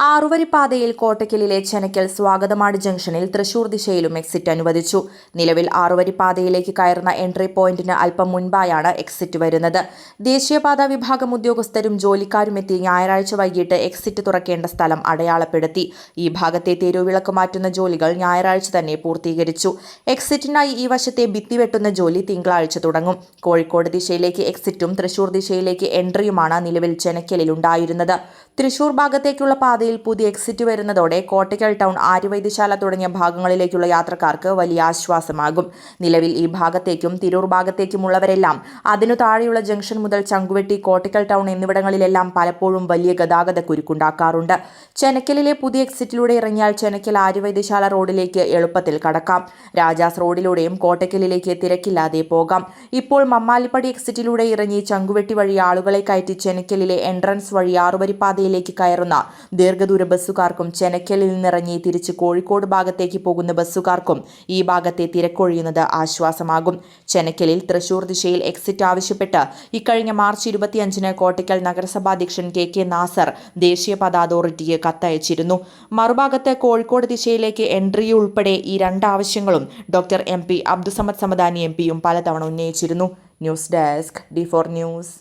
ആറുവരിപ്പാതയിൽ കോട്ടയ്ക്കലിലെ ചെനക്കൽ സ്വാഗതമാട് ജംഗ്ഷനിൽ തൃശൂർ ദിശയിലും എക്സിറ്റ് അനുവദിച്ചു. നിലവിൽ ആറുവരിപ്പാതയിലേക്ക് കയറുന്ന എൻട്രി പോയിന്റിന് അല്പം മുൻപായാണ് എക്സിറ്റ് വരുന്നത്. ദേശീയപാത വിഭാഗം ഉദ്യോഗസ്ഥരും ജോലിക്കാരുമെത്തി ഞായറാഴ്ച വൈകിട്ട് എക്സിറ്റ് തുറക്കേണ്ട സ്ഥലം അടയാളപ്പെടുത്തി. ഈ ഭാഗത്തെ തെരുവിളക്ക് മാറ്റുന്ന ജോലികൾ ഞായറാഴ്ച തന്നെ പൂർത്തീകരിച്ചു. എക്സിറ്റിനായി ഈ വശത്തെ ഭിത്തി വെട്ടുന്ന ജോലി തിങ്കളാഴ്ച തുടങ്ങും. കോഴിക്കോട് ദിശയിലേക്ക് എക്സിറ്റും തൃശൂർ ദിശയിലേക്ക് എൻട്രിയുമാണ് നിലവിൽ ചെനക്കലിൽ ഉണ്ടായിരുന്നത്. തൃശൂർ ഭാഗത്തേക്കുള്ള പാതയിൽ പുതിയ എക്സിറ്റ് വരുന്നതോടെ കോട്ടയ്ക്കൽ ടൗൺ, ആര്യവൈദ്യശാല തുടങ്ങിയ ഭാഗങ്ങളിലേക്കുള്ള യാത്രക്കാർക്ക് വലിയ ആശ്വാസമാകും. നിലവിൽ ഈ ഭാഗത്തേക്കും തിരൂർ ഭാഗത്തേക്കുമുള്ളവരെല്ലാം അതിനു താഴെയുള്ള ജംഗ്ഷൻ മുതൽ ചങ്കുവെട്ടി, കോട്ടയ്ക്കൽ ടൗൺ എന്നിവിടങ്ങളിലെല്ലാം പലപ്പോഴും വലിയ ഗതാഗത കുരുക്കുണ്ടാക്കാറുണ്ട്. ചെനക്കലിലെ പുതിയ എക്സിറ്റിലൂടെ ഇറങ്ങിയാൽ ചെനക്കൽ ആര്യവൈദ്യശാല റോഡിലേക്ക് എളുപ്പത്തിൽ കടക്കാം. രാജാസ് റോഡിലൂടെയും കോട്ടയ്ക്കലിലേക്ക് തിരക്കില്ലാതെ പോകാം. ഇപ്പോൾ മമ്മാലിപ്പടി എക്സിറ്റിലൂടെ ഇറങ്ങി ചങ്കുവെട്ടി വഴി ആളുകളെ കയറ്റി ചെനക്കലിലെ എൻട്രൻസ് വഴി ആറുവരിപ്പാതയിലേക്ക് കയറുന്ന ദീർഘദൂര ബസ്സുകാർക്കും ചെനക്കലിൽ നിന്നിറങ്ങി തിരിച്ച് കോഴിക്കോട് ഭാഗത്തേക്ക് പോകുന്ന ബസ്സുകാർക്കും ഈ ഭാഗത്തെ തിരക്കൊഴിയുന്നത് ആശ്വാസമാകും. ചെനക്കലിൽ തൃശൂർ ദിശയിൽ എക്സിറ്റ് ആവശ്യപ്പെട്ട് ഇക്കഴിഞ്ഞ മാർച്ച് 25-ന് കോട്ടയ്ക്കൽ നഗരസഭാധ്യക്ഷൻ കെ നാസർ ദേശീയപാത അതോറിറ്റിക്ക് കത്തയച്ചിരുന്നു. മറുഭാഗത്ത് കോഴിക്കോട് ദിശയിലേക്ക് എൻട്രി ഉൾപ്പെടെ ഈ രണ്ടാവശ്യങ്ങളും ഡോക്ടർ MP അബ്ദുസമദ് സമദാനി MPയും പലതവണ ഉന്നയിച്ചിരുന്നു. News desk D4 news.